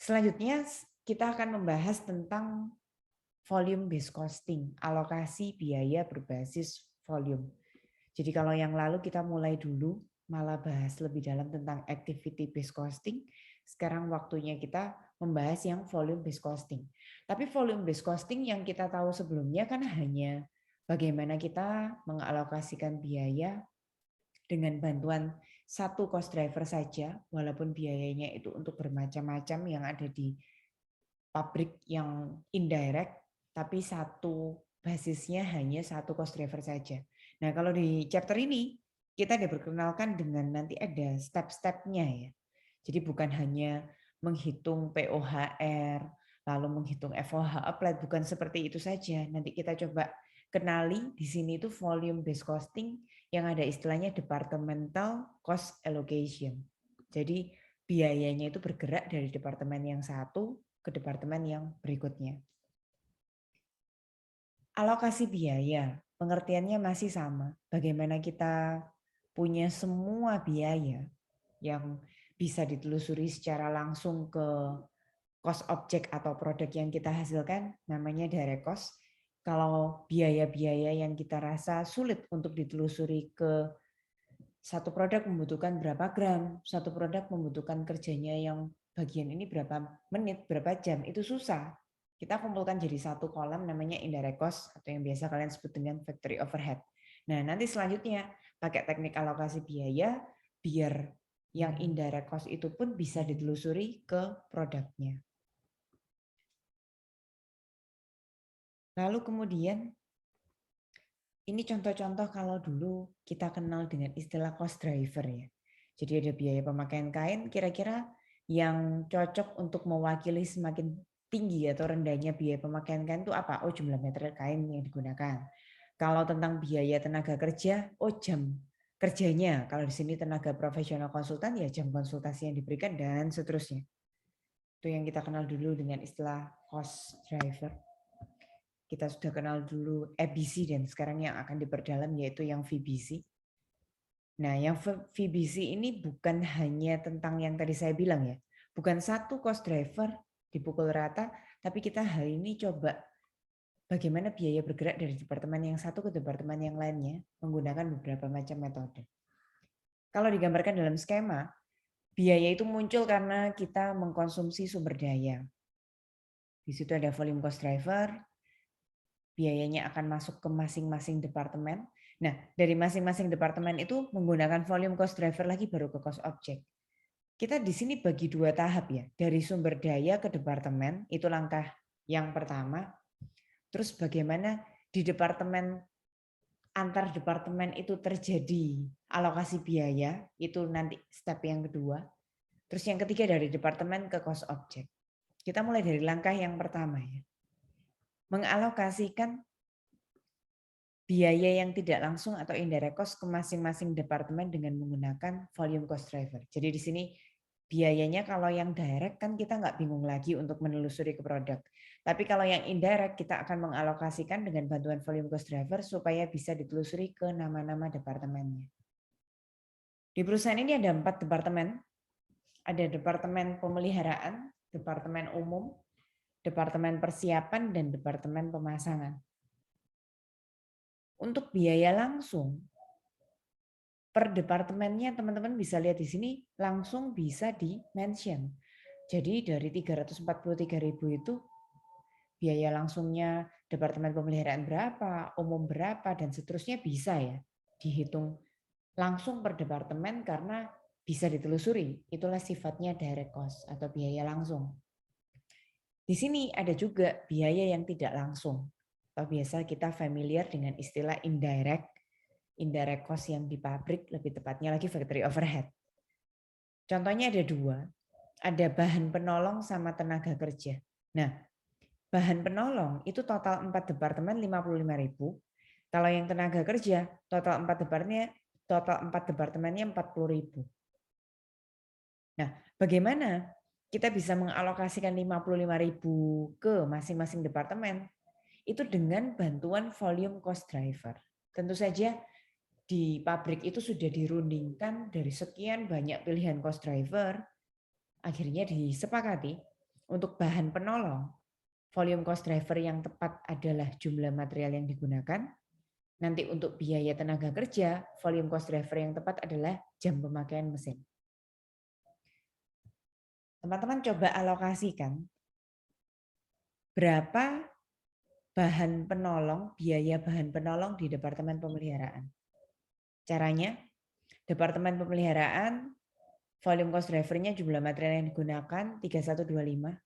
Selanjutnya kita akan membahas tentang volume based costing, alokasi biaya berbasis volume. Jadi kalau yang lalu kita mulai dulu malah bahas lebih dalam tentang activity based costing, sekarang waktunya kita membahas yang volume based costing. Tapi volume based costing yang kita tahu sebelumnya kan hanya bagaimana kita mengalokasikan biaya dengan bantuan satu cost driver saja, walaupun biayanya itu untuk bermacam-macam yang ada di pabrik yang indirect, tapi satu basisnya hanya satu cost driver saja. Nah, kalau di chapter ini kita diperkenalkan dengan nanti ada step-stepnya ya. Jadi bukan hanya menghitung POHR, lalu menghitung FOH applied, bukan seperti itu saja. Nanti kita coba kenali di sini itu volume based costing yang ada istilahnya departmental cost allocation. Jadi biayanya itu bergerak dari departemen yang satu ke departemen yang berikutnya. Alokasi biaya, pengertiannya masih sama. Bagaimana kita punya semua biaya yang bisa ditelusuri secara langsung ke cost object atau produk yang kita hasilkan, namanya direct cost. Kalau biaya-biaya yang kita rasa sulit untuk ditelusuri ke satu produk membutuhkan berapa gram, satu produk membutuhkan kerjanya yang bagian ini berapa menit, berapa jam, itu susah. Kita kumpulkan jadi satu kolom namanya indirect cost atau yang biasa kalian sebut dengan factory overhead. Nah, nanti selanjutnya pakai teknik alokasi biaya biar yang indirect cost itu pun bisa ditelusuri ke produknya. Lalu kemudian ini contoh-contoh kalau dulu kita kenal dengan istilah cost driver ya. Jadi ada biaya pemakaian kain, kira-kira yang cocok untuk mewakili semakin tinggi atau rendahnya biaya pemakaian kain itu apa? Oh, jumlah meter kain yang digunakan. Kalau tentang biaya tenaga kerja, oh jam kerjanya. Kalau di sini tenaga profesional konsultan ya jam konsultasi yang diberikan dan seterusnya. Itu yang kita kenal dulu dengan istilah cost driver. Kita sudah kenal dulu ABC dan sekarang yang akan diperdalam yaitu yang VBC. Nah, yang VBC ini bukan hanya tentang yang tadi saya bilang ya. Bukan satu cost driver dipukul rata, tapi kita hari ini coba bagaimana biaya bergerak dari departemen yang satu ke departemen yang lainnya menggunakan beberapa macam metode. Kalau digambarkan dalam skema, biaya itu muncul karena kita mengkonsumsi sumber daya. Di situ ada volume cost driver, biayanya akan masuk ke masing-masing departemen. Nah, dari masing-masing departemen itu menggunakan volume cost driver lagi baru ke cost object. Kita di sini bagi dua tahap ya. Dari sumber daya ke departemen, itu langkah yang pertama. Terus bagaimana di departemen antar departemen itu terjadi alokasi biaya, itu nanti step yang kedua. Terus yang ketiga dari departemen ke cost object. Kita mulai dari langkah yang pertama ya. Mengalokasikan biaya yang tidak langsung atau indirect cost ke masing-masing departemen dengan menggunakan volume cost driver. Jadi di sini biayanya kalau yang direct kan kita nggak bingung lagi untuk menelusuri ke produk. Tapi kalau yang indirect kita akan mengalokasikan dengan bantuan volume cost driver supaya bisa ditelusuri ke nama-nama departemennya. Di perusahaan ini ada 4 departemen. Ada departemen pemeliharaan, departemen umum, departemen persiapan, dan departemen pemasangan. Untuk biaya langsung, per departemennya teman-teman bisa lihat di sini langsung bisa di-mention. Jadi dari 343.000 itu biaya langsungnya departemen pemeliharaan berapa, umum berapa, dan seterusnya bisa ya dihitung langsung per departemen karena bisa ditelusuri. Itulah sifatnya direct cost atau biaya langsung. Di sini ada juga biaya yang tidak langsung. Atau biasa kita familiar dengan istilah indirect cost yang di pabrik, lebih tepatnya lagi factory overhead. Contohnya ada 2, ada bahan penolong sama tenaga kerja. Nah, bahan penolong itu total 4 departemen 55.000. Kalau yang tenaga kerja total 4 departemennya 40.000. Nah, bagaimana kita bisa mengalokasikan 55.000 ke masing-masing departemen? Itu dengan bantuan volume cost driver. Tentu saja di pabrik itu sudah dirundingkan dari sekian banyak pilihan cost driver, akhirnya disepakati untuk bahan penolong, volume cost driver yang tepat adalah jumlah material yang digunakan. Nanti untuk biaya tenaga kerja, volume cost driver yang tepat adalah jam pemakaian mesin. Teman-teman coba alokasikan berapa bahan penolong, biaya bahan penolong di Departemen Pemeliharaan. Caranya, Departemen Pemeliharaan, volume cost driver-nya jumlah material yang digunakan 3125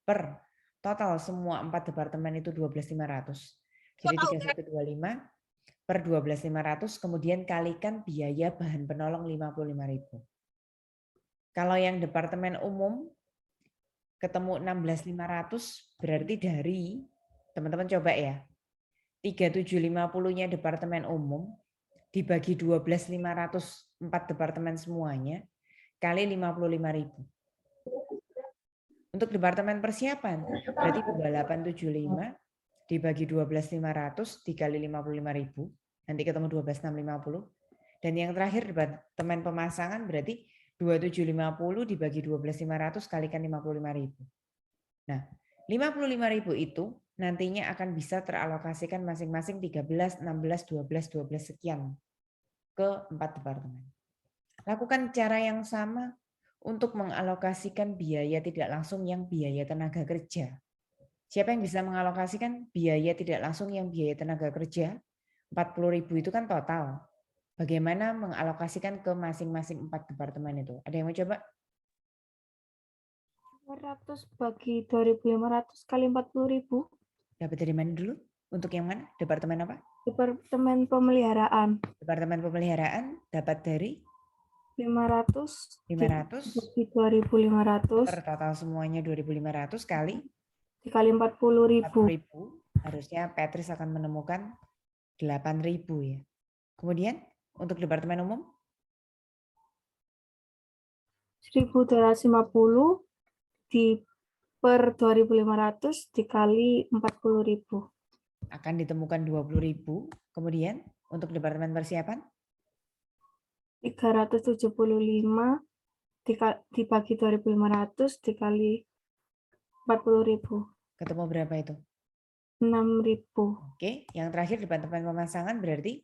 per total semua 4 departemen itu 12.500. Jadi 3125 per 12.500 kemudian kalikan biaya bahan penolong 55.000. Kalau yang departemen umum ketemu 16.500 berarti dari teman-teman coba ya. 3750-nya departemen umum dibagi 12.500 4 departemen semuanya kali 55.000. Untuk departemen persiapan berarti 2875 dibagi 12.500 dikali 55.000 nanti ketemu 12.650. Dan yang terakhir departemen pemasangan berarti 2750 dibagi 12.500 kalikan 55.000. Nah, 55.000 itu nantinya akan bisa teralokasikan masing-masing 13, 16, 12, 12 sekian ke 4 departemen. Lakukan cara yang sama untuk mengalokasikan biaya tidak langsung yang biaya tenaga kerja. Siapa yang bisa mengalokasikan biaya tidak langsung yang biaya tenaga kerja? 40.000 itu kan total. Bagaimana mengalokasikan ke masing-masing 4 departemen itu? Ada yang mau coba? 500 bagi 2.500 kali 40.000. Dapat dari mana dulu? Untuk yang mana? Departemen apa? Departemen Pemeliharaan. Departemen Pemeliharaan dapat dari 500 500 bagi 2.500 per total semuanya 2.500 kali dikali 40.000. 40.000. Harusnya Patrice akan menemukan 8.000 ya. Kemudian untuk departemen umum 1.250 di per 2.500 dikali 40.000. akan ditemukan 20.000. Kemudian untuk departemen persiapan 375 dibagi 2.500 dikali 40.000. ketemu berapa itu? 6.000. Oke, yang terakhir departemen pemasangan berarti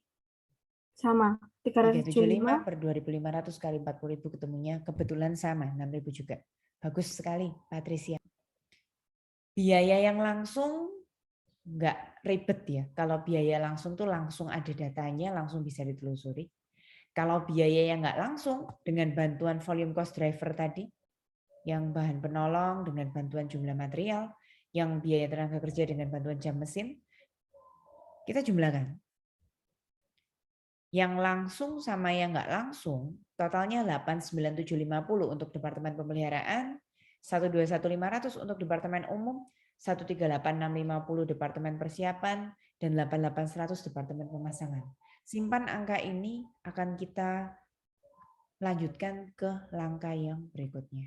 Sama. 375 375 per 2.500 kali 40.000 ketemunya kebetulan sama 6.000 juga. Bagus sekali Patricia. Biaya yang langsung nggak ribet ya. Kalau biaya langsung tuh langsung ada datanya, langsung bisa ditelusuri. Kalau biaya yang nggak langsung dengan bantuan volume cost driver tadi, yang bahan penolong dengan bantuan jumlah material, yang biaya tenaga kerja dengan bantuan jam mesin, kita jumlahkan. Yang langsung sama yang nggak langsung, totalnya 89750 untuk Departemen Pemeliharaan, 121.500 untuk Departemen Umum, 138.650 Departemen Persiapan, dan 88.100 Departemen Pemasangan. Simpan angka ini akan kita lanjutkan ke langkah yang berikutnya.